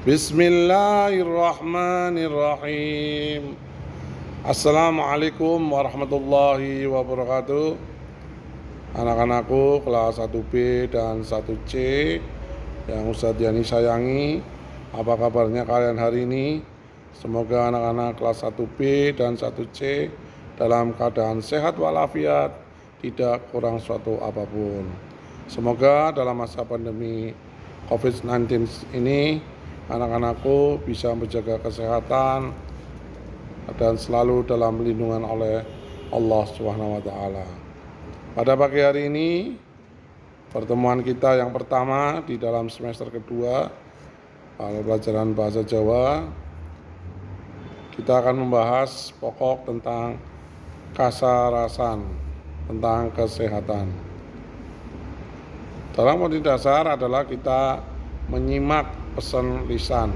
Bismillahirrahmanirrahim. Assalamualaikum warahmatullahi wabarakatuh. Anak-anakku kelas 1B dan 1C yang Ustadz Yani sayangi, apa kabarnya kalian hari ini? Semoga anak-anak kelas 1B dan 1C dalam keadaan sehat walafiat, tidak kurang suatu apapun. Semoga dalam masa pandemi COVID-19 ini anak-anakku bisa menjaga kesehatan dan selalu dalam lindungan oleh Allah SWT. Pada pagi hari ini, pertemuan kita yang pertama di dalam semester kedua pelajaran bahasa Jawa, kita akan membahas pokok tentang kasarasan, tentang kesehatan. Dalam poin dasar adalah kita menyimak pesan lisan.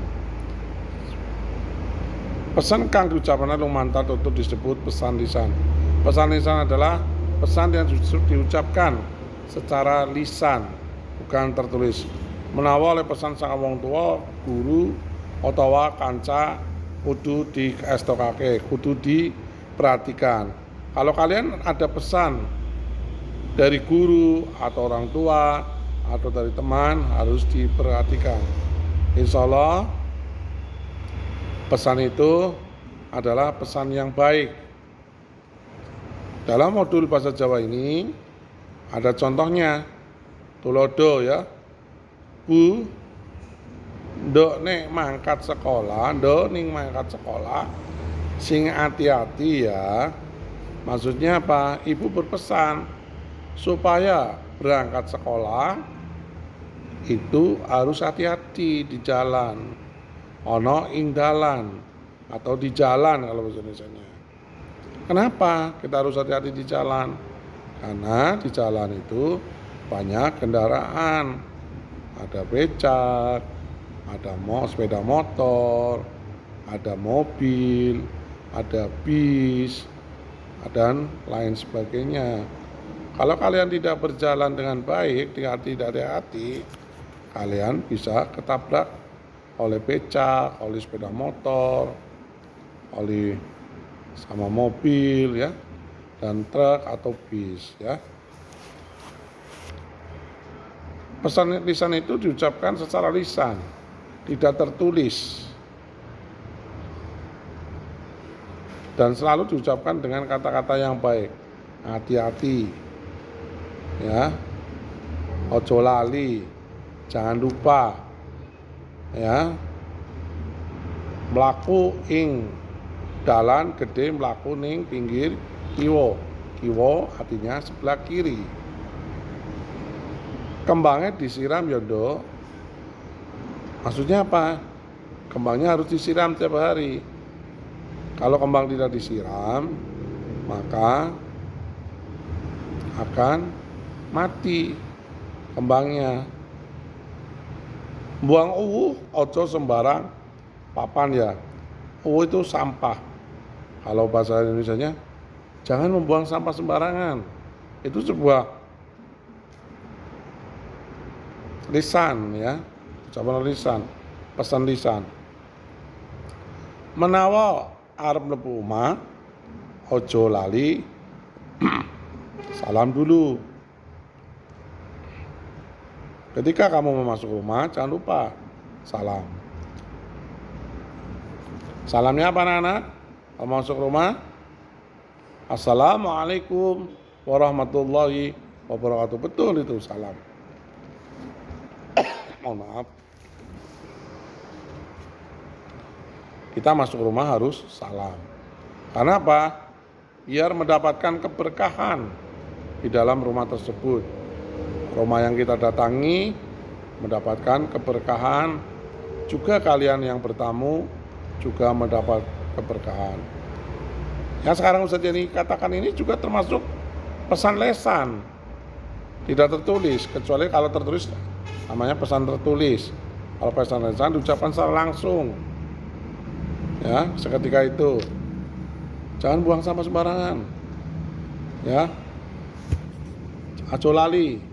Pesan kang diucapkan lumantar tutur disebut pesan lisan. Pesan lisan adalah pesan yang diucapkan secara lisan, bukan tertulis. Menawa oleh pesan sang wong tua, guru, utawa kanca kudu diestokake, kudu diperhatikan. Kalau kalian ada pesan dari guru atau orang tua atau dari teman, harus diperhatikan. Insya Allah pesan itu adalah pesan yang baik. Dalam modul bahasa Jawa ini ada contohnya. Tulodo ya. Bu, ndok nek mangkat sekolah, sing hati-hati ya. Maksudnya apa? Ibu berpesan supaya berangkat sekolah itu harus hati-hati di jalan, ono ing dalan atau di jalan kalau bahasa Indonesianya. Kenapa kita harus hati-hati di jalan? Karena di jalan itu banyak kendaraan, ada becak, ada sepeda motor, ada mobil, ada bis, dan lain sebagainya. Kalau kalian tidak berjalan dengan baik, tidak hati-hati, kalian bisa ketabrak oleh becak, oleh sepeda motor, oleh sama mobil ya, dan truk atau bis ya. Pesan lisan itu diucapkan secara lisan, tidak tertulis, dan selalu diucapkan dengan kata-kata yang baik. Hati-hati ya, ojo lali, jangan lupa ya, mlaku ing dalan gede, mlaku ning pinggir kiwo. Kiwo artinya sebelah kiri. Kembangnya disiram ya Nduk. Maksudnya apa? Kembangnya harus disiram tiap hari. Kalau kembang tidak disiram, maka akan mati kembangnya. Buang ojo sembarang papan ya. Itu sampah. Kalau bahasa Indonesianya, jangan membuang sampah sembarangan. Itu sebuah lisan ya, ucapan lisan, pesan lisan. Menawa arep mlebu omah, ojo lali salam dulu. Ketika kamu mau masuk rumah, jangan lupa salam. Salamnya apa anak-anak? Kalau masuk rumah, Assalamualaikum warahmatullahi wabarakatuh. Betul itu salam. Mohon maaf. Kita masuk rumah harus salam. Karena apa? Biar mendapatkan keberkahan di dalam rumah tersebut. Rumah yang kita datangi mendapatkan keberkahan, juga kalian yang bertamu juga mendapat keberkahan. Yang sekarang Ustadz Yani katakan ini juga termasuk pesan lesan, tidak tertulis, kecuali kalau tertulis namanya pesan tertulis. Kalau pesan lesan diucapkan secara langsung ya, seketika itu. Jangan buang sampah sembarangan ya. Ajo lali.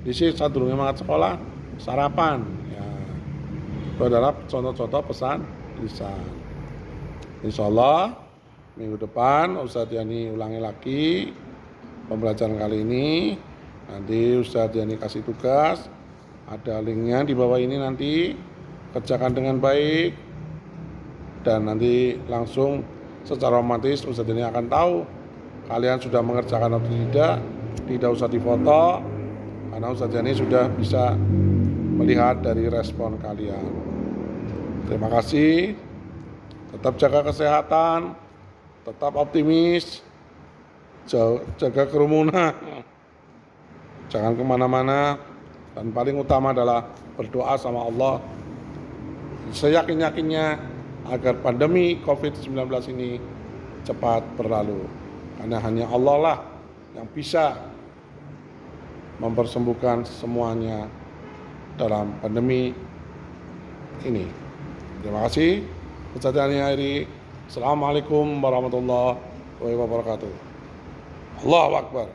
Di sini sadurunge mangkat sekolah sarapan ya. Itu adalah contoh-contoh pesan lisan. Insya Allah minggu depan Ustadz Yani ulangi lagi pembelajaran kali ini. Nanti Ustadz Yani kasih tugas, ada linknya di bawah ini, nanti kerjakan dengan baik dan nanti langsung secara otomatis Ustadz Yani akan tahu kalian sudah mengerjakan atau tidak usah difoto karena Ustadz Yani sudah bisa melihat dari respon kalian. Terima kasih, tetap jaga kesehatan, tetap optimis, jaga kerumunan, jangan kemana-mana, dan paling utama adalah berdoa sama Allah seyakin-yakinnya agar pandemi COVID-19 ini cepat berlalu, karena hanya Allah lah yang bisa mempersembuhkan semuanya dalam pandemi ini. Terima kasih. Ustadz Yani Hairi. Assalamualaikum warahmatullahi wabarakatuh. Allahu Akbar.